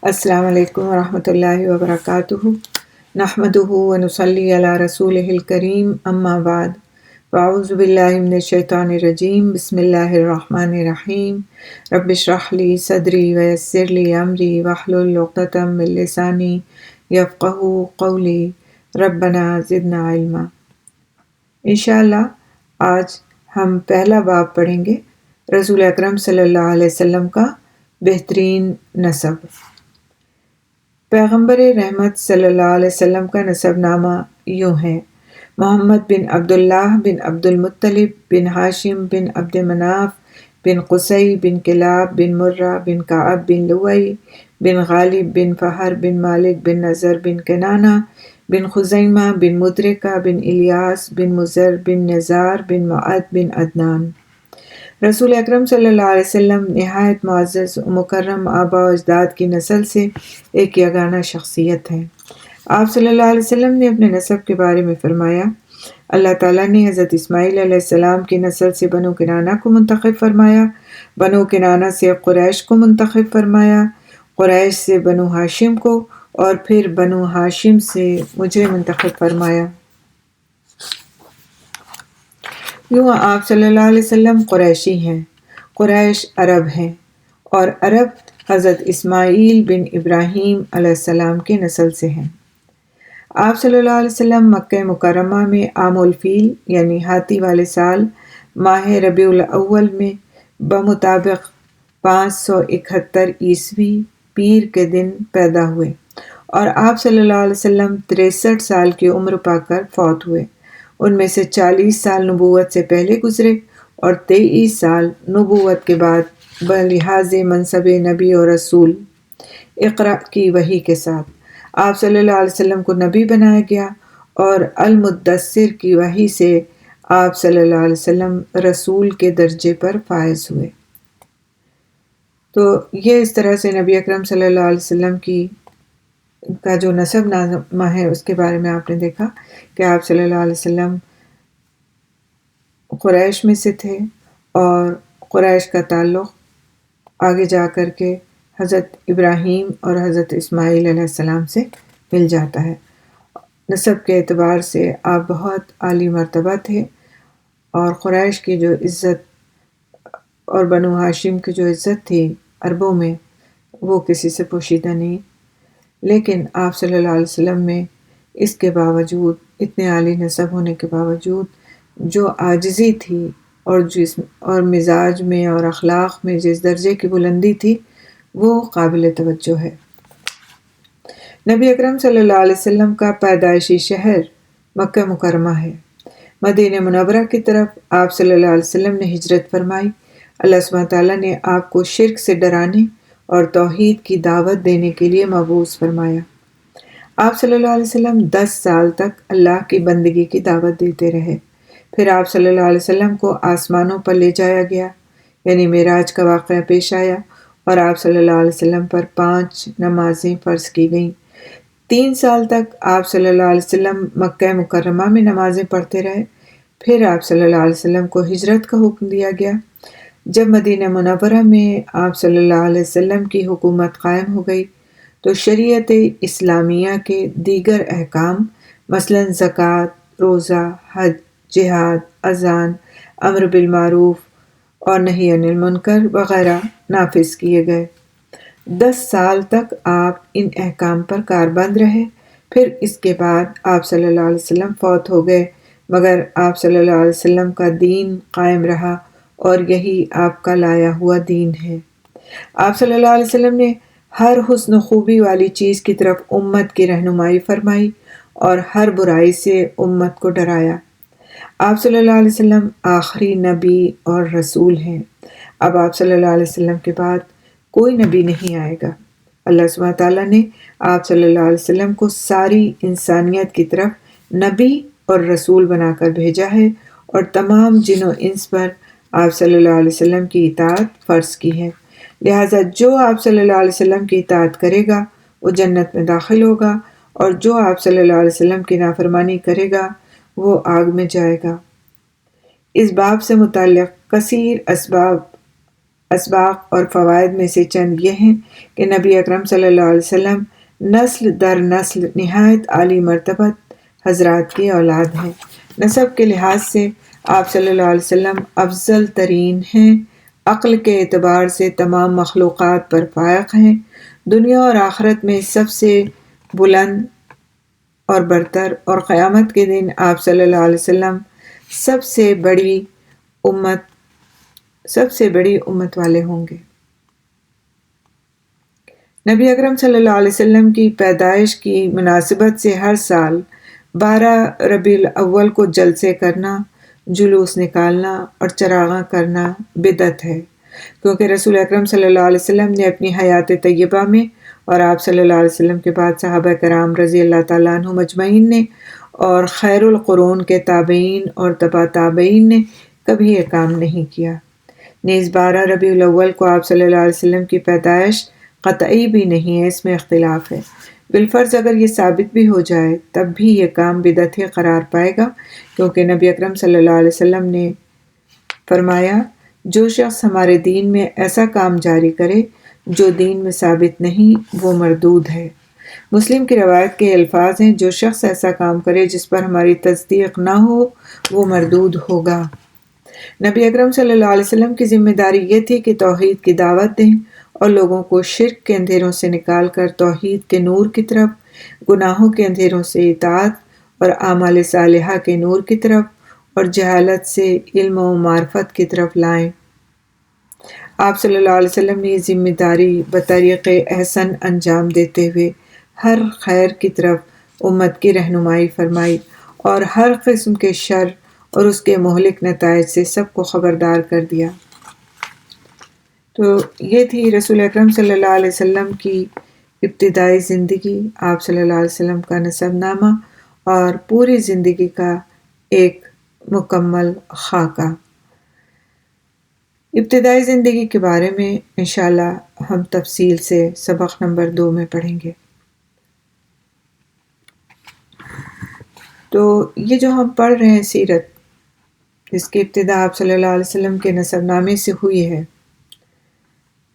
السلام علیکم ورحمۃ اللہ وبرکاتہ۔ نحمدہ ونصلی علی رسولہ الکریم، اما بعد، فاعوذ باللہ من الشیطان الرجیم، بسم اللہ الرحمن الرحیم۔ رب اشرح لی صدری ویسر لی امری واحلل عقدۃ من لسانی یفقہوا قولی، ربنا زدنا علما۔ انشاءاللہ آج ہم پہلا باب پڑھیں گے، رسول اکرم صلی اللہ علیہ وسلم کا بہترین نسب۔ پیغمبر رحمت صلی اللہ علیہ وسلم کا نسب نامہ یوں ہے: محمد بن عبداللہ بن عبد المطلب بن ہاشم بن عبد مناف بن قصی بن کلاب بن مرہ بن کعب بن لؤی بن غالب بن فہر بن مالک بن نضر بن کنانہ بن خزیمہ بن مدرکہ بن الیاس بن مضر بن نزار بن معد بن عدنان۔ رسول اکرم صلی اللہ علیہ وسلم نہایت معزز و مکرم آباء و اجداد کی نسل سے ایک یگانہ شخصیت ہیں۔ آپ صلی اللہ علیہ وسلم نے اپنے نسب کے بارے میں فرمایا: اللہ تعالیٰ نے حضرت اسماعیل علیہ السلام کی نسل سے بنو کنانہ کو منتخب فرمایا، بنو کنانہ سے قریش کو منتخب فرمایا، قریش سے بنو ہاشم کو، اور پھر بنو ہاشم سے مجھے منتخب فرمایا۔ یوں آپ صلی اللہ علیہ وسلم قریشی ہیں، قریش عرب ہیں، اور عرب حضرت اسماعیل بن ابراہیم علیہ السلام کے نسل سے ہیں۔ آپ صلی اللہ علیہ وسلم مکہ مکرمہ میں عام الفیل یعنی ہاتھی والے سال ماہ ربیع الاول میں بمطابق 571 عیسوی پیر کے دن پیدا ہوئے، اور آپ صلی اللہ علیہ وسلم 63 سال کی عمر پا کر فوت ہوئے۔ ان میں سے 40 سال نبوت سے پہلے گزرے اور 23 سال نبوت کے بعد بلحاظ منصب نبی اور رسول اقرا کی وحی کے ساتھ آپ صلی اللہ علیہ وسلم کو نبی بنایا گیا، اور المدثر کی وحی سے آپ صلی اللہ علیہ وسلم رسول کے درجے پر فائز ہوئے۔ تو یہ اس طرح سے نبی اکرم صلی اللہ علیہ وسلم کا جو نسب نامہ ہے اس کے بارے میں آپ نے دیکھا کہ آپ صلی اللہ علیہ وسلم قریش میں سے تھے، اور قریش کا تعلق آگے جا کر کے حضرت ابراہیم اور حضرت اسماعیل علیہ السلام سے مل جاتا ہے۔ نسب کے اعتبار سے آپ بہت عالی مرتبہ تھے، اور قریش کی جو عزت اور بنو ہاشم کی جو عزت تھی عربوں میں وہ کسی سے پوشیدہ نہیں، لیکن آپ صلی اللہ علیہ وسلم میں اس کے باوجود، اتنے عالی نسب ہونے کے باوجود، جو عاجزی تھی اور مزاج میں اور اخلاق میں جس درجے کی بلندی تھی وہ قابل توجہ ہے۔ نبی اکرم صلی اللہ علیہ وسلم کا پیدائشی شہر مکہ مکرمہ ہے۔ مدینہ منورہ کی طرف آپ صلی اللہ علیہ وسلم نے ہجرت فرمائی۔ اللہ سبحانہ تعالیٰ نے آپ کو شرک سے ڈرانے اور توحید کی دعوت دینے کے لیے مبعوث فرمایا۔ آپ صلی اللہ علیہ وسلم 10 سال تک اللہ کی بندگی کی دعوت دیتے رہے۔ پھر آپ صلی اللہ علیہ وسلم کو آسمانوں پر لے جایا گیا، یعنی معراج کا واقعہ پیش آیا، اور آپ صلی اللہ علیہ وسلم پر 5 نمازیں فرض کی گئیں۔ 3 سال تک آپ صلی اللہ علیہ وسلم مکہ مکرمہ میں نمازیں پڑھتے رہے۔ پھر آپ صلی اللہ علیہ وسلم کو ہجرت کا حکم دیا گیا۔ جب مدینہ منورہ میں آپ صلی اللہ علیہ وسلم کی حکومت قائم ہو گئی تو شریعت اسلامیہ کے دیگر احکام مثلا زکوٰۃ، روزہ، حج، جہاد، اذان، امر بالمعروف اور نہی عن المنکر وغیرہ نافذ کیے گئے۔ 10 سال تک آپ ان احکام پر کاربند رہے۔ پھر اس کے بعد آپ صلی اللہ علیہ وسلم فوت ہو گئے، مگر آپ صلی اللہ علیہ وسلم کا دین قائم رہا، اور یہی آپ کا لایا ہوا دین ہے۔ آپ صلی اللہ علیہ وسلم نے ہر حسن و خوبی والی چیز کی طرف امت کی رہنمائی فرمائی اور ہر برائی سے امت کو ڈرایا۔ آپ صلی اللہ علیہ وسلم آخری نبی اور رسول ہیں۔ اب آپ صلی اللہ علیہ وسلم کے بعد کوئی نبی نہیں آئے گا۔ اللہ سبحانہ تعالیٰ نے آپ صلی اللہ علیہ وسلم کو ساری انسانیت کی طرف نبی اور رسول بنا کر بھیجا ہے، اور تمام جن و انس پر آپ صلی اللہ علیہ وسلم کی اطاعت فرض کی ہے۔ لہٰذا جو آپ صلی اللہ علیہ وسلم کی اطاعت کرے گا وہ جنت میں داخل ہوگا، اور جو آپ صلی اللہ علیہ وسلم کی نافرمانی کرے گا وہ آگ میں جائے گا۔ اس باب سے متعلق کثیر اسباب اسباق اور فوائد میں سے چند یہ ہیں کہ نبی اکرم صلی اللہ علیہ وسلم نسل در نسل نہایت عالی مرتبت حضرات کی اولاد ہیں۔ نسب کے لحاظ سے آپ صلی اللہ علیہ وسلم افضل ترین ہیں، عقل کے اعتبار سے تمام مخلوقات پر فائق ہیں، دنیا اور آخرت میں سب سے بلند اور برتر، اور قیامت کے دن آپ صلی اللہ علیہ وسلم سب سے بڑی امت والے ہوں گے۔ نبی اکرم صلی اللہ علیہ وسلم کی پیدائش کی مناسبت سے ہر سال 12 ربیع الاول کو جلسے کرنا، جلوس نکالنا اور چراغاں کرنا بدعت ہے، کیونکہ رسول اکرم صلی اللہ علیہ وسلم نے اپنی حیات طیبہ میں اور آپ صلی اللہ علیہ وسلم کے بعد صحابہ کرام رضی اللہ تعالیٰ عنہم اجمعین نے اور خیر القرون کے تابعین اور تبع تابعین نے کبھی یہ کام نہیں کیا۔ نیز 12 ربیع الاول کو آپ صلی اللہ علیہ وسلم کی پیدائش قطعی بھی نہیں ہے، اس میں اختلاف ہے۔ بالفرض اگر یہ ثابت بھی ہو جائے تب بھی یہ کام بدعت قرار پائے گا، کیونکہ نبی اکرم صلی اللہ علیہ وسلم نے فرمایا، جو شخص ہمارے دین میں ایسا کام جاری کرے جو دین میں ثابت نہیں، وہ مردود ہے۔ مسلم کی روایت کے الفاظ ہیں، جو شخص ایسا کام کرے جس پر ہماری تصدیق نہ ہو وہ مردود ہوگا۔ نبی اکرم صلی اللہ علیہ وسلم کی ذمہ داری یہ تھی کہ توحید کی دعوت دیں اور لوگوں کو شرک کے اندھیروں سے نکال کر توحید کے نور کی طرف، گناہوں کے اندھیروں سے اطاعت اور اعمال صالحہ کے نور کی طرف، اور جہالت سے علم و معرفت کی طرف لائیں۔ آپ صلی اللہ علیہ وسلم نے یہ ذمہ داری بطریق احسن انجام دیتے ہوئے ہر خیر کی طرف امت کی رہنمائی فرمائی اور ہر قسم کے شر اور اس کے مہلک نتائج سے سب کو خبردار کر دیا۔ تو یہ تھی رسول اکرم صلی اللہ علیہ وسلم کی ابتدائی زندگی، آپ صلی اللہ علیہ وسلم کا نسب نامہ اور پوری زندگی کا ایک مکمل خاکہ۔ ابتدائی زندگی کے بارے میں انشاءاللہ ہم تفصیل سے سبق نمبر 2 میں پڑھیں گے۔ تو یہ جو ہم پڑھ رہے ہیں سیرت، جس کی ابتدا آپ صلی اللہ علیہ وسلم کے نسب نامے سے ہوئی ہے،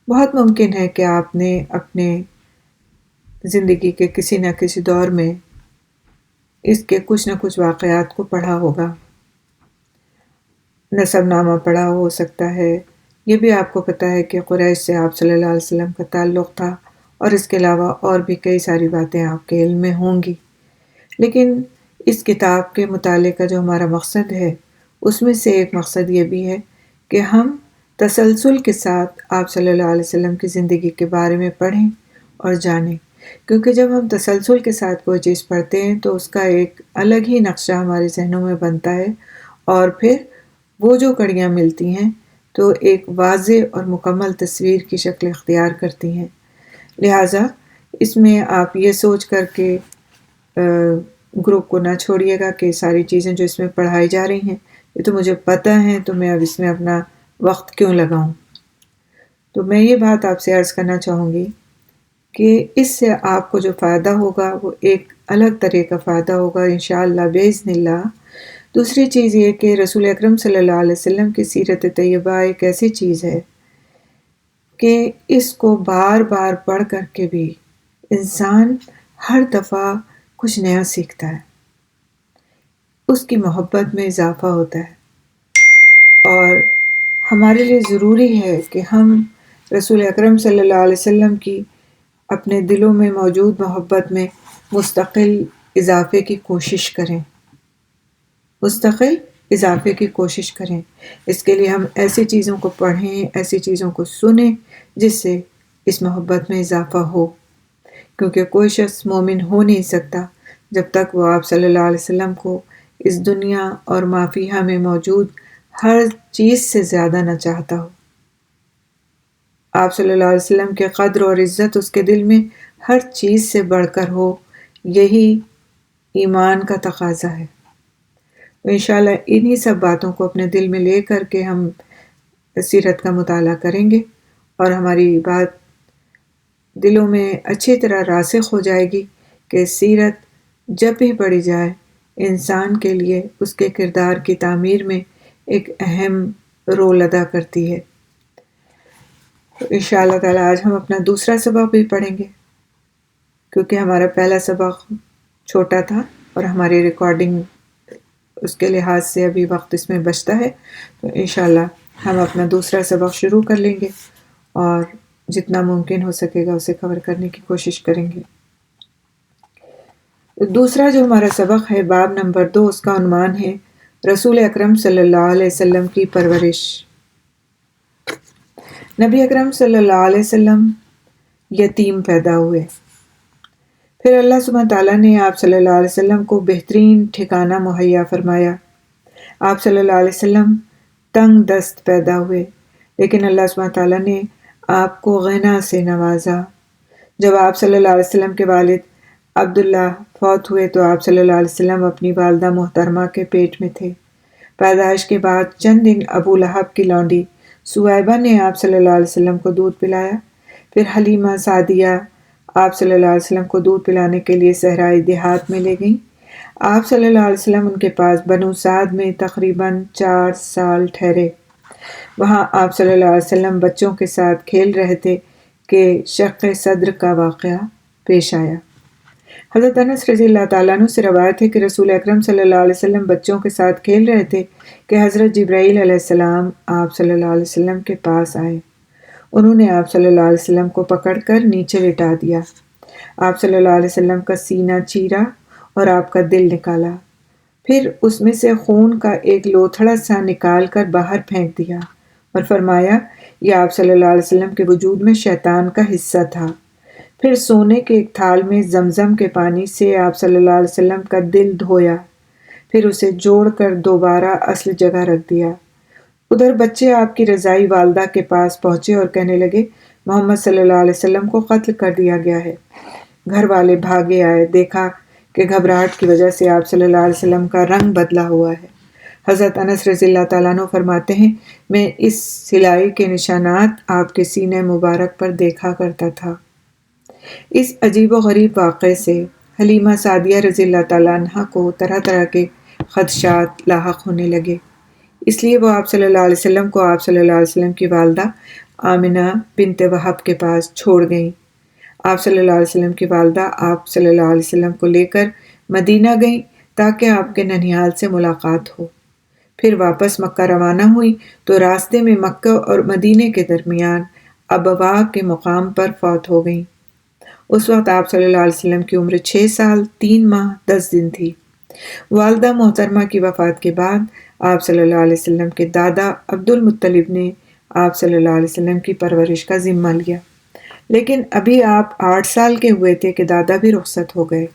بہت ممکن ہے کہ آپ نے اپنے زندگی کے کسی نہ کسی دور میں اس کے کچھ نہ کچھ واقعات کو پڑھا ہوگا، نسب نامہ پڑھا ہو سکتا ہے۔ یہ بھی آپ کو پتہ ہے کہ قریش سے آپ صلی اللہ علیہ وسلم کا تعلق تھا، اور اس کے علاوہ اور بھی کئی ساری باتیں آپ کے علم میں ہوں گی۔ لیکن اس کتاب کے مطالعے کا جو ہمارا مقصد ہے، اس میں سے ایک مقصد یہ بھی ہے کہ ہم تسلسل کے ساتھ آپ صلی اللہ علیہ وسلم کی زندگی کے بارے میں پڑھیں اور جانیں، کیونکہ جب ہم تسلسل کے ساتھ کوئی چیز پڑھتے ہیں تو اس کا ایک الگ ہی نقشہ ہمارے ذہنوں میں بنتا ہے، اور پھر وہ جو کڑیاں ملتی ہیں تو ایک واضح اور مکمل تصویر کی شکل اختیار کرتی ہیں۔ لہٰذا اس میں آپ یہ سوچ کر کے گروپ کو نہ چھوڑیے گا کہ ساری چیزیں جو اس میں پڑھائی جا رہی ہیں یہ تو مجھے پتہ ہیں، تو میں اب اس میں اپنا وقت کیوں لگاؤں۔ تو میں یہ بات آپ سے عرض کرنا چاہوں گی کہ اس سے آپ کو جو فائدہ ہوگا وہ ایک الگ طرح کا فائدہ ہوگا انشاءاللہ باذن اللہ۔ دوسری چیز یہ کہ رسول اکرم صلی اللہ علیہ وسلم کی سیرت طیبہ ایک ایسی چیز ہے کہ اس کو بار بار پڑھ کر کے بھی انسان ہر دفعہ کچھ نیا سیکھتا ہے، اس کی محبت میں اضافہ ہوتا ہے، اور ہمارے لیے ضروری ہے کہ ہم رسول اکرم صلی اللہ علیہ وسلم کی اپنے دلوں میں موجود محبت میں مستقل اضافے کی کوشش کریں، اس کے لیے ہم ایسی چیزوں کو پڑھیں، ایسی چیزوں کو سنیں جس سے اس محبت میں اضافہ ہو، کیونکہ کوئی شخص مومن ہو نہیں سکتا جب تک وہ آپ صلی اللہ علیہ وسلم کو اس دنیا اور ما فیہا میں موجود ہر چیز سے زیادہ نہ چاہتا ہو۔ آپ صلی اللہ علیہ وسلم کے قدر اور عزت اس کے دل میں ہر چیز سے بڑھ کر ہو، یہی ایمان کا تقاضا ہے۔ تو انشاءاللہ انہی سب باتوں کو اپنے دل میں لے کر کے ہم سیرت کا مطالعہ کریں گے، اور ہماری بات دلوں میں اچھی طرح راسخ ہو جائے گی کہ سیرت جب بھی پڑھی جائے انسان کے لیے اس کے کردار کی تعمیر میں ایک اہم رول ادا کرتی ہے۔ تو انشاءاللہ تعالی آج ہم اپنا دوسرا سبق بھی پڑھیں گے، کیونکہ ہمارا پہلا سبق چھوٹا تھا اور ہماری ریکارڈنگ اس کے لحاظ سے ابھی وقت اس میں بچتا ہے، تو انشاءاللہ ہم اپنا دوسرا سبق شروع کر لیں گے اور جتنا ممکن ہو سکے گا اسے کور کرنے کی کوشش کریں گے۔ دوسرا جو ہمارا سبق ہے باب نمبر 2، اس کا عنوان ہے رسول اکرم صلی اللہ علیہ وسلم کی پرورش۔ نبی اکرم صلی اللہ علیہ وسلم یتیم پیدا ہوئے، پھر اللہ سبحانہ تعالیٰ نے آپ صلی اللہ علیہ وسلم کو بہترین ٹھکانہ مہیا فرمایا۔ آپ صلی اللہ علیہ وسلم تنگ دست پیدا ہوئے، لیکن اللہ سبحانہ تعالیٰ نے آپ کو غنا سے نوازا۔ جب آپ صلی اللہ علیہ وسلم کے والد عبداللہ فوت ہوئے تو آپ صلی اللہ علیہ وسلم اپنی والدہ محترمہ کے پیٹ میں تھے۔ پیدائش کے بعد چند دن ابو لہب کی لونڈی سویبہ نے آپ صلی اللہ علیہ وسلم کو دودھ پلایا، پھر حلیمہ سعدیہ آپ صلی اللہ علیہ وسلم کو دودھ پلانے کے لیے صحرائی دیہات میں لے گئیں۔ آپ صلی اللہ علیہ وسلم ان کے پاس بنو سعد میں تقریباً 4 سال ٹھہرے۔ وہاں آپ صلی اللہ علیہ وسلم بچوں کے ساتھ کھیل رہے تھے کہ شق صدر کا واقعہ پیش آیا۔ حضرت انس رضی اللہ تعالیٰ عنہ سے روایت ہے کہ رسول اکرم صلی اللہ علیہ وسلم بچوں کے ساتھ کھیل رہے تھے کہ حضرت جبرائیل علیہ السلام آپ صلی اللہ علیہ وسلم کے پاس آئے۔ انہوں نے آپ صلی اللہ علیہ وسلم کو پکڑ کر نیچے لٹا دیا۔ آپ صلی اللہ علیہ وسلم کا سینہ چیرا اور آپ کا دل نکالا، پھر اس میں سے خون کا ایک لوتھڑا سا نکال کر باہر پھینک دیا اور فرمایا یہ آپ صلی اللہ علیہ وسلم کے وجود میں شیطان کا حصہ تھا۔ پھر سونے کے ایک تھال میں زمزم کے پانی سے آپ صلی اللہ علیہ وسلم کا دل دھویا، پھر اسے جوڑ کر دوبارہ اصل جگہ رکھ دیا۔ ادھر بچے آپ کی رضائی والدہ کے پاس پہنچے اور کہنے لگے محمد صلی اللہ علیہ وسلم کو قتل کر دیا گیا ہے۔ گھر والے بھاگے آئے، دیکھا کہ گھبراہٹ کی وجہ سے آپ صلی اللہ علیہ وسلم کا رنگ بدلا ہوا ہے۔ حضرت انس رضی اللہ تعالیٰ عنہ فرماتے ہیں میں اس سلائی کے نشانات آپ کے سینے مبارک پر دیکھا کرتا تھا۔ اس عجیب و غریب واقعے سے حلیمہ سعدیہ رضی اللہ تعالیٰ عنہ کو طرح طرح کے خدشات لاحق ہونے لگے، اس لیے وہ آپ صلی اللہ علیہ وسلم کو آپ صلی اللہ علیہ وسلم کی والدہ آمنہ بنت وہب کے پاس چھوڑ گئیں۔ آپ صلی اللہ علیہ وسلم کی والدہ آپ صلی اللہ علیہ وسلم کو لے کر مدینہ گئیں تاکہ آپ کے ننھیال سے ملاقات ہو۔ پھر واپس مکہ روانہ ہوئی تو راستے میں مکہ اور مدینے کے درمیان ابوا کے مقام پر فوت ہو گئیں۔ اس وقت آپ صلی اللہ علیہ وسلم کی عمر 6 سال 3 ماہ 10 دن تھی۔ والدہ محترمہ کی وفات کے بعد آپ صلی اللہ علیہ وسلم کے دادا عبد المطلب نے آپ صلی اللہ علیہ وسلم کی پرورش کا ذمہ لیا، لیکن ابھی آپ 8 سال کے ہوئے تھے کہ دادا بھی رخصت ہو گئے۔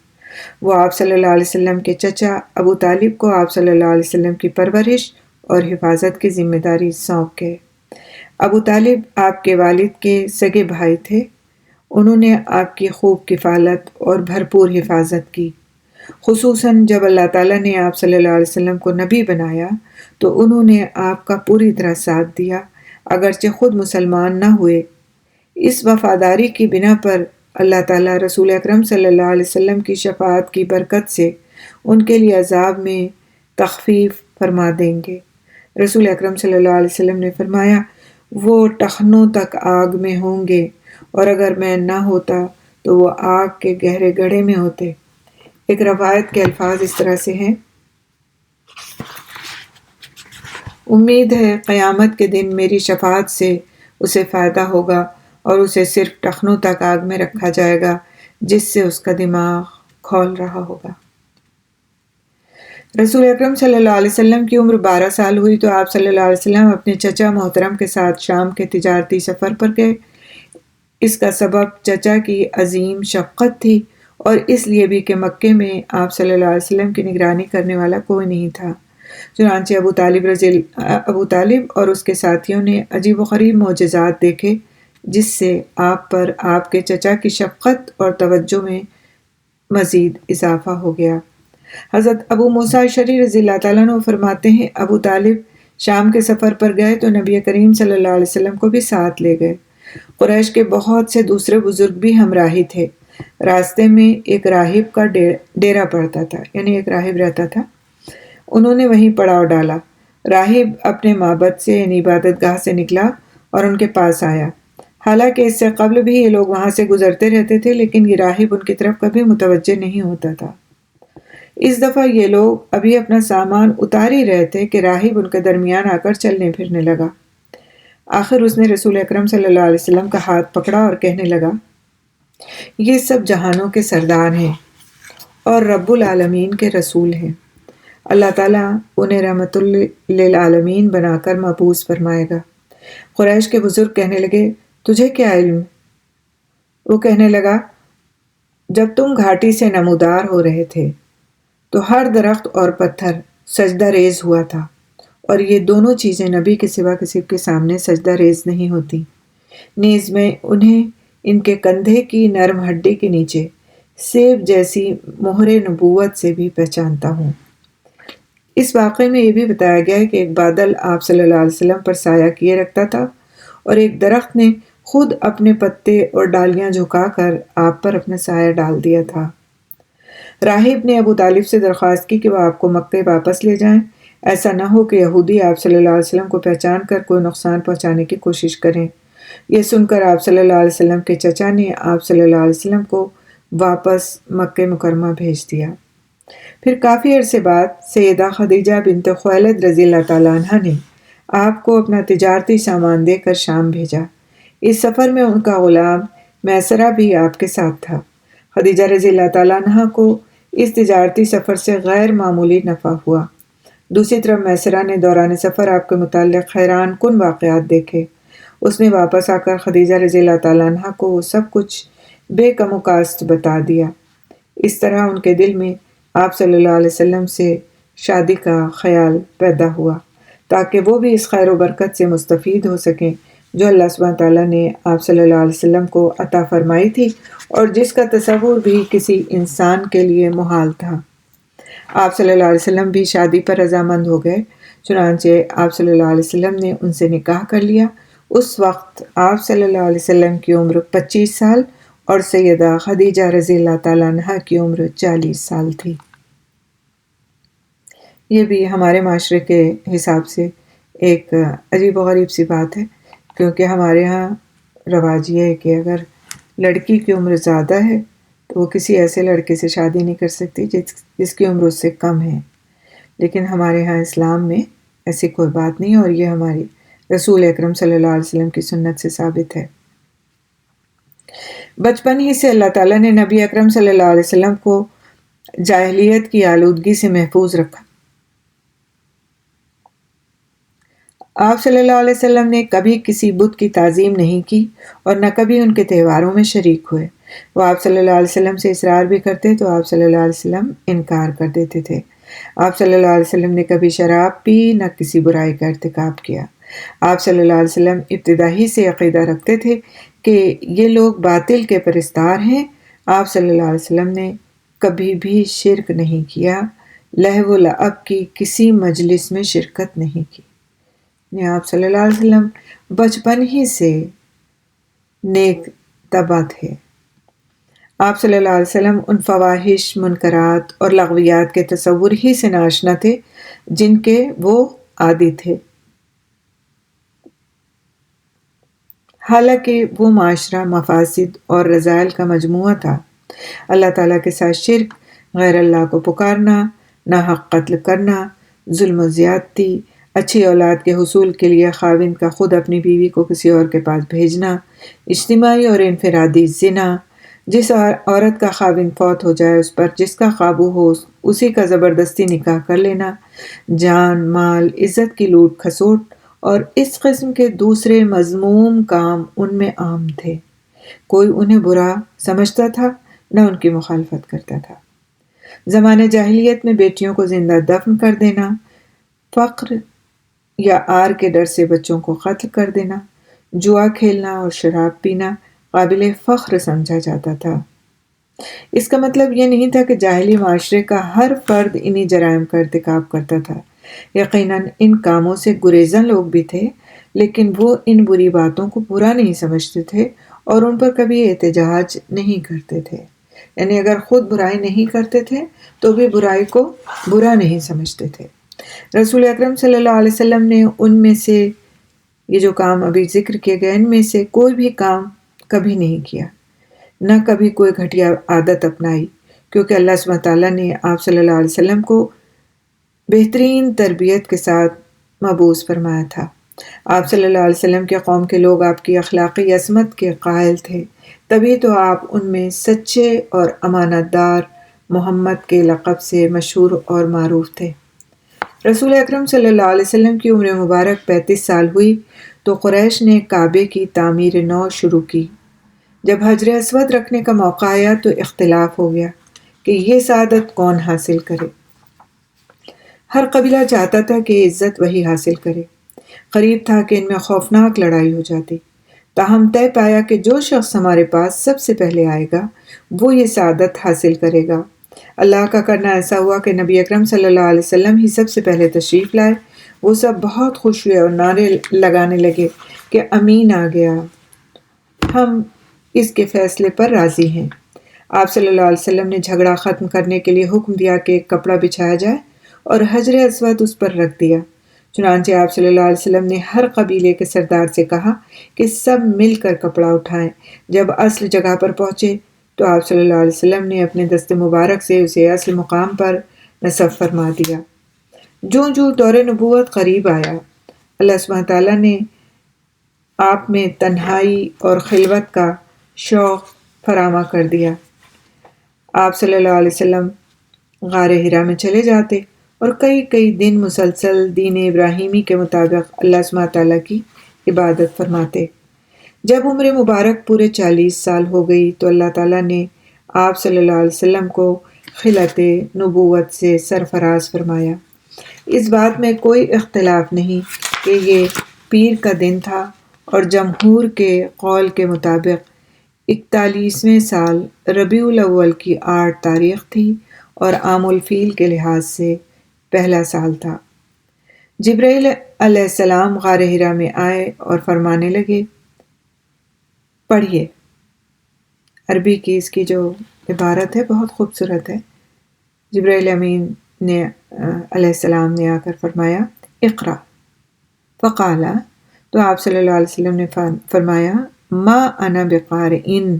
وہ آپ صلی اللہ علیہ وسلم کے چچا ابو طالب کو آپ صلی اللہ علیہ وسلم کی پرورش اور حفاظت کی ذمہ داری سونپ گئے۔ ابو طالب آپ کے والد کے سگے بھائی تھے، انہوں نے آپ کی خوب کفالت اور بھرپور حفاظت کی۔ خصوصاً جب اللہ تعالیٰ نے آپ صلی اللہ علیہ وسلم کو نبی بنایا تو انہوں نے آپ کا پوری طرح ساتھ دیا، اگرچہ خود مسلمان نہ ہوئے۔ اس وفاداری کی بنا پر اللہ تعالیٰ رسول اکرم صلی اللہ علیہ وسلم کی شفاعت کی برکت سے ان کے لیے عذاب میں تخفیف فرما دیں گے۔ رسول اکرم صلی اللہ علیہ وسلم نے فرمایا وہ ٹخنوں تک آگ میں ہوں گے، اور اگر میں نہ ہوتا تو وہ آگ کے گہرے گڑھے میں ہوتے۔ ایک روایت کے الفاظ اس طرح سے ہیں، امید ہے قیامت کے دن میری شفاعت سے اسے فائدہ ہوگا اور اسے صرف ٹخنوں تک آگ میں رکھا جائے گا جس سے اس کا دماغ کھول رہا ہوگا۔ رسول اکرم صلی اللہ علیہ وسلم کی عمر 12 سال ہوئی تو آپ صلی اللہ علیہ وسلم اپنے چچا محترم کے ساتھ شام کے تجارتی سفر پر گئے۔ اس کا سبب چچا کی عظیم شفقت تھی اور اس لیے بھی کہ مکے میں آپ صلی اللہ علیہ وسلم کی نگرانی کرنے والا کوئی نہیں تھا۔ چنانچہ ابو طالب اور اس کے ساتھیوں نے عجیب و غریب معجزات دیکھے جس سے آپ پر آپ کے چچا کی شفقت اور توجہ میں مزید اضافہ ہو گیا۔ حضرت ابو موسیٰ اشعری رضی اللہ تعالیٰ عنہ فرماتے ہیں ابو طالب شام کے سفر پر گئے تو نبی کریم صلی اللہ علیہ وسلم کو بھی ساتھ لے گئے۔ قریش کے بہت سے دوسرے بزرگ بھی ہمراہی تھے۔ راستے میں ایک راہب کا ڈیرا پڑتا تھا، یعنی ایک راہب رہتا تھا، انہوں نے وہیں پڑاؤ ڈالا۔ راہب اپنے معبد سے یعنی عبادت گاہ سے نکلا اور ان کے پاس آیا۔ حالانکہ اس سے قبل بھی یہ لوگ وہاں سے گزرتے رہتے تھے، لیکن یہ راہب ان کی طرف کبھی متوجہ نہیں ہوتا تھا۔ اس دفعہ یہ لوگ ابھی اپنا سامان اتار ہی رہے تھے کہ راہب ان کے درمیان آ کر چلنے پھرنے لگا۔ آخر اس نے رسول اکرم صلی اللہ علیہ وسلم کا ہاتھ پکڑا اور کہنے لگا، یہ سب جہانوں کے سردار ہیں اور رب العالمین کے رسول ہیں۔ اللہ تعالیٰ انہیں رحمت للعالمین بنا کر مبعوث فرمائے گا۔ قریش کے بزرگ کہنے لگے، تجھے کیا علم؟ وہ کہنے لگا، جب تم گھاٹی سے نمودار ہو رہے تھے تو ہر درخت اور پتھر سجدہ ریز ہوا تھا، اور یہ دونوں چیزیں نبی کے سوا کسی کے سامنے سجدہ ریز نہیں ہوتی، نیز میں انہیں ان کے کندھے کی نرم ہڈی کے نیچے سیب جیسی مہر نبوت سے بھی پہچانتا ہوں۔ اس واقعے میں یہ بھی بتایا گیا ہے کہ ایک بادل آپ صلی اللہ علیہ وسلم پر سایہ کیے رکھتا تھا، اور ایک درخت نے خود اپنے پتے اور ڈالیاں جھکا کر آپ پر اپنا سایہ ڈال دیا تھا۔ راہب نے ابو طالب سے درخواست کی کہ وہ آپ کو مکے واپس لے جائیں، ایسا نہ ہو کہ یہودی آپ صلی اللہ علیہ وسلم کو پہچان کر کوئی نقصان پہنچانے کی کوشش کریں۔ یہ سن کر آپ صلی اللہ علیہ وسلم کے چچا نے آپ صلی اللہ علیہ وسلم کو واپس مکہ مکرمہ بھیج دیا۔ پھر کافی عرصے بعد سیدہ خدیجہ بنت خویلد رضی اللہ تعالیٰ عنہ نے آپ کو اپنا تجارتی سامان دے کر شام بھیجا۔ اس سفر میں ان کا غلام میسرہ بھی آپ کے ساتھ تھا۔ خدیجہ رضی اللہ تعالیٰ عنہ کو اس تجارتی سفر سے غیر معمولی نفع ہوا۔ دوسری طرف میسرہ نے دوران سفر آپ کے متعلق حیران کن واقعات دیکھے۔ اس نے واپس آ کر خدیجہ رضی اللہ تعالیٰ عنہ کو وہ سب کچھ بے کم و کاست بتا دیا۔ اس طرح ان کے دل میں آپ صلی اللہ علیہ وسلم سے شادی کا خیال پیدا ہوا، تاکہ وہ بھی اس خیر و برکت سے مستفید ہو سکیں جو اللہ سبحانہ تعالیٰ نے آپ صلی اللہ علیہ وسلم کو عطا فرمائی تھی، اور جس کا تصور بھی کسی انسان کے لیے محال تھا۔ آپ صلی اللہ علیہ وسلم بھی شادی پر رضامند ہو گئے، چنانچہ آپ صلی اللہ علیہ وسلم نے ان سے نکاح کر لیا۔ اس وقت آپ صلی اللہ علیہ وسلم کی عمر 25 سال اور سیدہ خدیجہ رضی اللہ تعالیٰ عنہ کی عمر 40 سال تھی۔ یہ بھی ہمارے معاشرے کے حساب سے ایک عجیب و غریب سی بات ہے، کیونکہ ہمارے ہاں رواج یہ ہے کہ اگر لڑکی کی عمر زیادہ ہے تو وہ کسی ایسے لڑکے سے شادی نہیں کر سکتی جس کی عمر اس سے کم ہے، لیکن ہمارے ہاں اسلام میں ایسی کوئی بات نہیں، اور یہ ہماری رسول اکرم صلی اللہ علیہ وسلم کی سنت سے ثابت ہے۔ بچپن ہی سے اللہ تعالیٰ نے نبی اکرم صلی اللہ علیہ وسلم کو جاہلیت کی آلودگی سے محفوظ رکھا۔ آپ صلی اللہ علیہ وسلم نے کبھی کسی بت کی تعظیم نہیں کی اور نہ کبھی ان کے تہواروں میں شریک ہوئے۔ وہ آپ صلی اللہ علیہ وسلم سے اصرار بھی کرتے تو آپ صلی اللہ علیہ وسلم انکار کر دیتے تھے۔ آپ صلی اللہ علیہ وسلم نے کبھی شراب پی نہ کسی برائی کا ارتکاب کیا۔ آپ صلی اللہ علیہ وسلم ابتدا ہی سے عقیدہ رکھتے تھے کہ یہ لوگ باطل کے پرستار ہیں۔ آپ صلی اللہ علیہ وسلم نے کبھی بھی شرک نہیں کیا، لہو و لعب کی کسی مجلس میں شرکت نہیں کی۔ آپ صلی اللہ علیہ وسلم بچپن ہی سے نیک طبع تھے۔ آپ صلی اللہ علیہ وسلم ان فواحش، منکرات اور لغویات کے تصور ہی سے ناشنا تھے جن کے وہ عادی تھے۔ حالانکہ وہ معاشرہ مفاسد اور رذائل کا مجموعہ تھا۔ اللہ تعالیٰ کے ساتھ شرک، غیر اللہ کو پکارنا، ناحق قتل کرنا، ظلم و زیادتی، اچھی اولاد کے حصول کے لیے خاوند کا خود اپنی بیوی کو کسی اور کے پاس بھیجنا، اجتماعی اور انفرادی زنا، جس عورت کا خاوند فوت ہو جائے اس پر جس کا قابو ہو اسی کا زبردستی نکاح کر لینا، جان، مال، عزت کی لوٹ کھسوٹ اور اس قسم کے دوسرے مذموم کام ان میں عام تھے۔ کوئی انہیں برا سمجھتا تھا نہ ان کی مخالفت کرتا تھا۔ زمانہ جاہلیت میں بیٹیوں کو زندہ دفن کر دینا، فقر یا آر کے ڈر سے بچوں کو قتل کر دینا، جوا کھیلنا اور شراب پینا قابل فخر سمجھا جاتا تھا۔ اس کا مطلب یہ نہیں تھا کہ جاہلی معاشرے کا ہر فرد انہی جرائم کا ارتکاب کرتا تھا۔ یقیناً ان کاموں سے گریزاں لوگ بھی تھے، لیکن وہ ان بری باتوں کو برا نہیں سمجھتے تھے اور ان پر کبھی احتجاج نہیں کرتے تھے۔ یعنی اگر خود برائی نہیں کرتے تھے تو بھی برائی کو برا نہیں سمجھتے تھے۔ رسول اکرم صلی اللہ علیہ وسلم نے ان میں سے یہ جو کام ابھی ذکر کیے گئے ان میں سے کوئی بھی کام کبھی نہیں کیا، نہ کبھی کوئی گھٹیا عادت اپنائی، کیونکہ اللہ سبحانہ تعالیٰ نے آپ صلی اللہ علیہ وسلم کو بہترین تربیت کے ساتھ مبعوث فرمایا تھا۔ آپ صلی اللہ علیہ وسلم کے قوم کے لوگ آپ کی اخلاقی عصمت کے قائل تھے، تبھی تو آپ ان میں سچے اور امانت دار محمد کے لقب سے مشہور اور معروف تھے۔ رسول اکرم صلی اللہ علیہ وسلم کی عمر مبارک 35 سال ہوئی تو قریش نے کعبے کی تعمیر نو شروع کی۔ جب حجر اسود رکھنے کا موقع آیا تو اختلاف ہو گیا کہ یہ سعادت کون حاصل کرے۔ ہر قبیلہ چاہتا تھا کہ عزت وہی حاصل کرے۔ قریب تھا کہ ان میں خوفناک لڑائی ہو جاتی، تاہم طے پایا کہ جو شخص ہمارے پاس سب سے پہلے آئے گا وہ یہ سعادت حاصل کرے گا۔ اللہ کا کرنا ایسا ہوا کہ نبی اکرم صلی اللہ علیہ وسلم ہی سب سے پہلے تشریف لائے۔ وہ سب بہت خوش ہوئے اور نعرے لگانے لگے کہ امین آ گیا، ہم اس کے فیصلے پر راضی ہیں۔ آپ صلی اللہ علیہ وسلم نے جھگڑا ختم کرنے کے لیے حکم دیا کہ ایک کپڑا بچھایا جائے اور حجر اسود اس پر رکھ دیا۔ چنانچہ آپ صلی اللہ علیہ وسلم نے ہر قبیلے کے سردار سے کہا کہ سب مل کر کپڑا اٹھائیں۔ جب اصل جگہ پر پہنچے تو آپ صلی اللہ علیہ وسلم نے اپنے دست مبارک سے اسے اصل مقام پر نصب فرما دیا۔ جوں جوں دور نبوت قریب آیا، اللہ سبحانہ تعالیٰ نے آپ میں تنہائی اور خلوت کا شوق فراہم کر دیا۔ آپ صلی اللہ علیہ وسلم غار حرا میں چلے جاتے اور کئی دن مسلسل دین ابراہیمی کے مطابق اللہ سبحانہ تعالیٰ کی عبادت فرماتے۔ جب عمر مبارک پورے 40 سال ہو گئی تو اللہ تعالیٰ نے آپ صلی اللہ علیہ وسلم کو خلعت نبوت سے سرفراز فرمایا۔ اس بات میں کوئی اختلاف نہیں کہ یہ پیر کا دن تھا اور جمہور کے قول کے مطابق 41ویں سال ربیع الاول کی 8 تاریخ تھی اور عام الفیل کے لحاظ سے پہلا سال تھا۔ جبرائیل علیہ السلام غار حرا میں آئے اور فرمانے لگے، پڑھیے۔ عربی کی اس کی جو عبارت ہے بہت خوبصورت ہے۔ جبرائیل امین نے علیہ السلام نے آ کر فرمایا اقرا، فقالا، تو آپ صلی اللہ علیہ وسلم نے فرمایا ما انا بقارئن،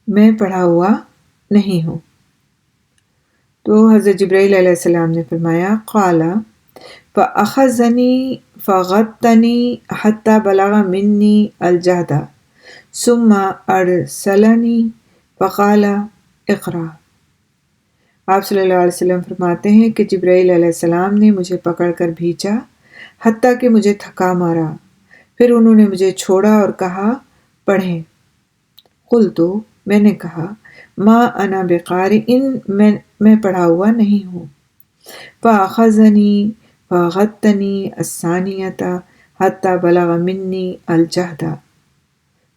میں پڑھا ہوا نہیں ہوں۔ تو حضرت جبرائیل علیہ السلام نے فرمایا قالا فاخذنی فغطنی حتی بلغ منی الجہد ثم ارسلنی فقال اقرا۔ آپ صلی اللہ علیہ وسلم فرماتے ہیں کہ جبرائیل علیہ السلام نے مجھے پکڑ کر بھینچا حتیٰ کہ مجھے تھکا مارا، پھر انہوں نے مجھے چھوڑا اور کہا پڑھیں۔ قلت، میں نے کہا ما انا بقارئن، میں پڑھا ہوا نہیں ہوں۔ فاخذنی فغطنی الثانیۃ حتی بلغ منی الجہد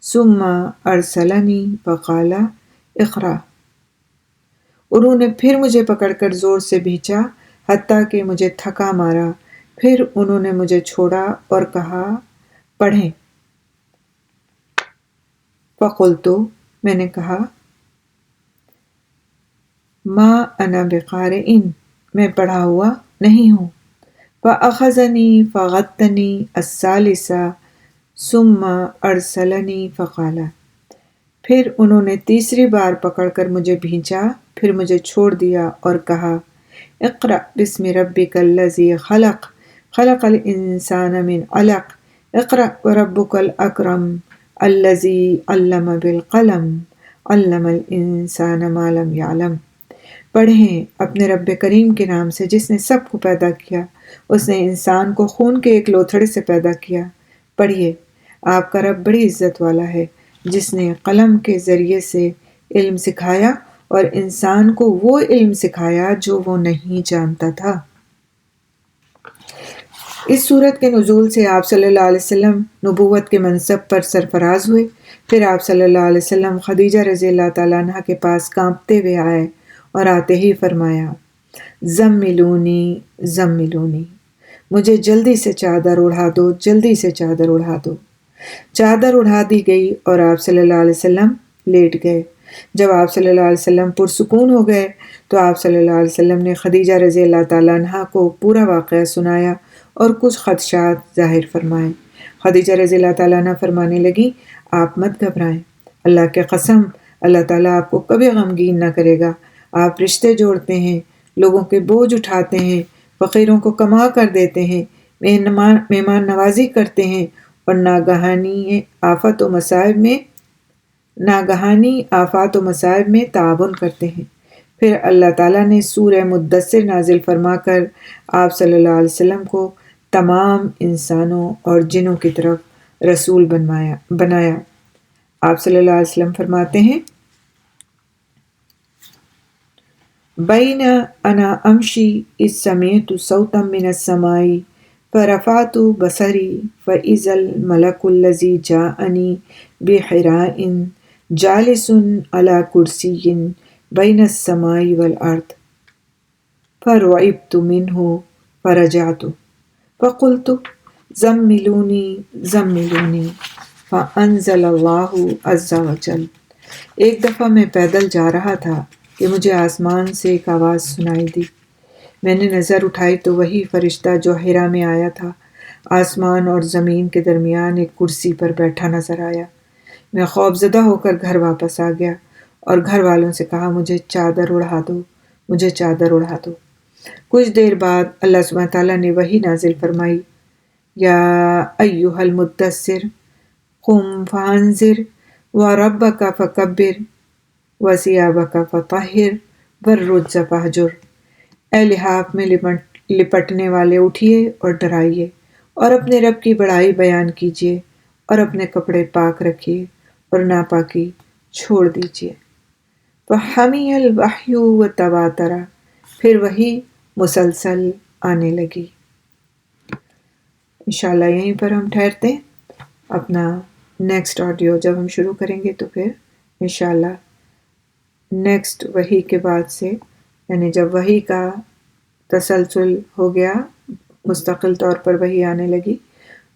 ثم ارسلنی فقال اقرا۔ انہوں نے پھر مجھے پکڑ کر زور سے بھینچا حتیٰ کہ مجھے تھکا مارا، پھر انہوں نے مجھے چھوڑا اور کہا پڑھیں۔ فقلت، میں نے کہا ما انا بقارئن، میں پڑھا ہوا نہیں ہوں۔ فاخذنی فغطنی الثالثہ ثم ارسلنی فقال، پھر انہوں نے تیسری بار پکڑ کر مجھے بھینچا، پھر مجھے چھوڑ دیا اور کہا اقرأ بسم ربک الذی خلق، خلق الانسان من علق، اقرأ وربک الاکرم الذی علم بالقلم، علم الانسان ما لم یعلم۔ پڑھیں اپنے رب کریم کے نام سے جس نے سب کو پیدا کیا، اس نے انسان کو خون کے ایک لوتھڑے سے پیدا کیا۔ پڑھیے، آپ کا رب بڑی عزت والا ہے جس نے قلم کے ذریعے سے علم سکھایا اور انسان کو وہ علم سکھایا جو وہ نہیں جانتا تھا۔ اس سورت کے نزول سے آپ صلی اللہ علیہ وسلم نبوت کے منصب پر سرفراز ہوئے۔ پھر آپ صلی اللہ علیہ وسلم خدیجہ رضی اللہ تعالیٰ عنہ کے پاس کانپتے ہوئے آئے اور آتے ہی فرمایا زملونی زملونی، مجھے جلدی سے چادر اڑا دو، جلدی سے چادر اڑا دو۔ چادر اڑا دی گئی اور آپ صلی اللہ علیہ وسلم لیٹ گئے۔ جب آپ صلی اللہ علیہ وسلم پرسکون ہو گئے تو آپ صلی اللہ علیہ وسلم نے خدیجہ رضی اللہ تعالیٰ عنہ کو پورا واقعہ سنایا اور کچھ خدشات ظاہر فرمائے۔ خدیجہ رضی اللہ تعالیٰ عنہ فرمانے لگیں آپ مت گھبرائیں، اللہ کے قسم اللہ تعالیٰ آپ کو کبھی غمگین نہ کرے گا۔ آپ رشتے جوڑتے ہیں، لوگوں کے بوجھ اٹھاتے ہیں، فقیروں کو کما کر دیتے ہیں، مہمان نوازی کرتے ہیں اور ناگہانی آفات و مصائب میں تعاون کرتے ہیں۔ پھر اللہ تعالیٰ نے سورہ مدثر نازل فرما کر آپ صلی اللہ علیہ وسلم کو تمام انسانوں اور جنوں کی طرف رسول بنایا۔ آپ صلی اللہ علیہ وسلم فرماتے ہیں بین انا امشی اذ سمعت صوتا من السماء فرفعت بصری فاذا الملك الذي جاءني بحراء جالس على كرسي بين السماء والارض فرعبت منه فرجعت فقلت زملوني زملوني فانزل الله عز وجل۔ ایک دفعہ میں پیدل جا رہا تھا کہ مجھے آسمان سے ایک آواز سنائی دی۔ میں نے نظر اٹھائی تو وہی فرشتہ جو حرا میں آیا تھا آسمان اور زمین کے درمیان ایک کرسی پر بیٹھا نظر آیا۔ میں خوفزدہ ہو کر گھر واپس آ گیا اور گھر والوں سے کہا مجھے چادر اڑا دو، مجھے چادر اڑا دو۔ کچھ دیر بعد اللہ سبحانہ تعالیٰ نے وحی نازل فرمائی یا ایھا المدثر قم فانذر وربک فکبر وثیابک فطہر والرجز فہجر۔ اے لحاف میں لپٹنے والے اٹھیے اور ڈرائیے اور اپنے رب کی بڑائی بیان کیجیے اور اپنے کپڑے پاک رکھیے اور ناپاکی چھوڑ دیجیے۔ فحمی الوحی وتواتر، پھر وہی مسلسل آنے لگی۔ انشاءاللہ یہیں پر ہم ٹھہرتے ہیں۔ اپنا نیکسٹ آڈیو جب ہم شروع کریں گے تو پھر انشاءاللہ نیکسٹ وحی کے بعد سے، یعنی جب وحی کا تسلسل ہو گیا، مستقل طور پر وحی آنے لگی،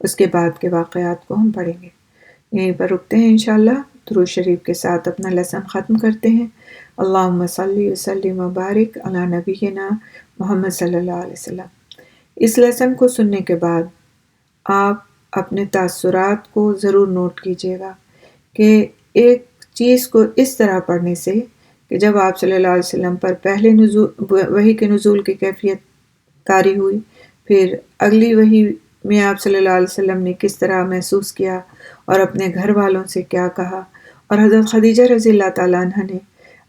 اس کے بعد کے واقعات کو ہم پڑھیں گے۔ یہیں پر رکتے ہیں انشاءاللہ، درود شریف کے ساتھ اپنا لیسن ختم کرتے ہیں۔ اللہم صلی وسلم وبارک علی نبینا محمد صلی اللہ علیہ وسلم۔ اس لیسن کو سننے کے بعد آپ اپنے تاثرات کو ضرور نوٹ کیجیے گا کہ ایک چیز کو اس طرح پڑھنے سے کہ جب آپ صلی اللہ علیہ وسلم پر پہلے وحی کے نزول کی کیفیت طاری ہوئی، پھر اگلی وحی میں آپ صلی اللہ علیہ وسلم نے کس طرح محسوس کیا اور اپنے گھر والوں سے کیا کہا، اور حضرت خدیجہ رضی اللہ تعالیٰ عنہ نے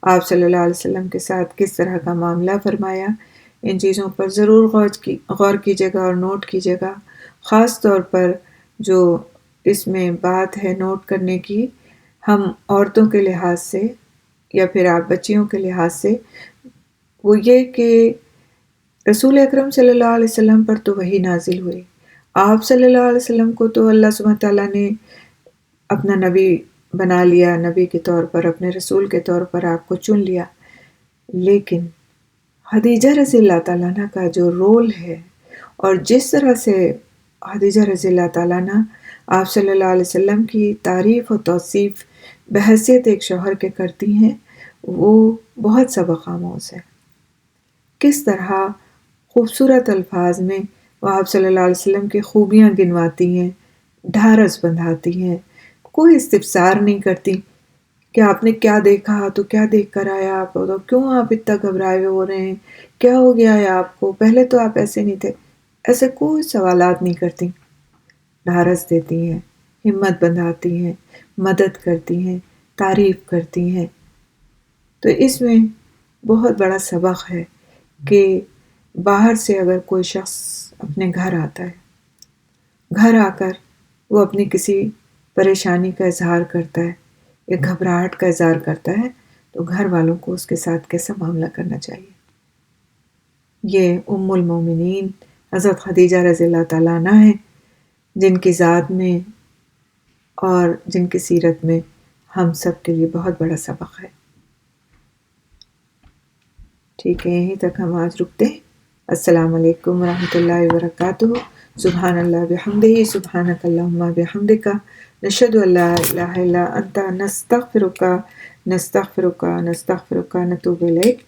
آپ صلی اللہ علیہ وسلم کے ساتھ کس طرح کا معاملہ فرمایا، ان چیزوں پر ضرور غور کیجیے گا اور نوٹ کیجیے گا۔ خاص طور پر جو اس میں بات ہے نوٹ کرنے کی، ہم عورتوں کے لحاظ سے یا پھر آپ بچیوں کے لحاظ سے، وہ یہ کہ رسول اکرم صلی اللہ علیہ وسلم پر تو وحی نازل ہوئی، آپ صلی اللہ علیہ وسلم کو تو اللہ سبحانہ تعالیٰ نے اپنا نبی بنا لیا، نبی کے طور پر، اپنے رسول کے طور پر آپ کو چن لیا، لیکن خدیجہ رضی اللہ تعالیٰ عنہ کا جو رول ہے اور جس طرح سے خدیجہ رضی اللہ تعالیٰ عنہ آپ صلی اللہ علیہ وسلم کی تعریف و توصیف بحیثیت ایک شوہر کے کرتی ہیں، وہ بہت سبق آموز ہے۔ کس طرح خوبصورت الفاظ میں وہ آپ صلی اللہ علیہ وسلم کی خوبیاں گنواتی ہیں، ڈھارس بندھاتی ہیں، کوئی استفسار نہیں کرتی کہ آپ نے کیا دیکھا تو کیا دیکھ کر آیا آپ، تو کیوں آپ اتنا گھبرائے ہو رہے ہیں، کیا ہو گیا ہے آپ کو، پہلے تو آپ ایسے نہیں تھے، ایسے کوئی سوالات نہیں کرتی، ڈھارس دیتی ہیں، ہمت بندھاتی ہیں، مدد کرتی ہیں، تعریف کرتی ہیں۔ تو اس میں بہت بڑا سبق ہے کہ باہر سے اگر کوئی شخص اپنے گھر آتا ہے، گھر آ کر وہ اپنی کسی پریشانی کا اظہار کرتا ہے یا گھبراہٹ کا اظہار کرتا ہے، تو گھر والوں کو اس کے ساتھ کیسا معاملہ کرنا چاہیے۔ یہ ام المومنین حضرت خدیجہ رضی اللہ تعالیٰ عنہ ہیں، جن کی ذات میں اور جن کی سیرت میں ہم سب کے لیے بہت بڑا سبق ہے۔ ٹھیک ہے، یہیں تک ہم آج رکتے ہیں۔ السلام علیکم ورحمۃ اللہ وبرکاتہ۔ سبحان اللہ بحمدہ، سبحانک اللہم بحمدک، نشہد ان لا الہ الا انت، نستغفرک نتوب الیک۔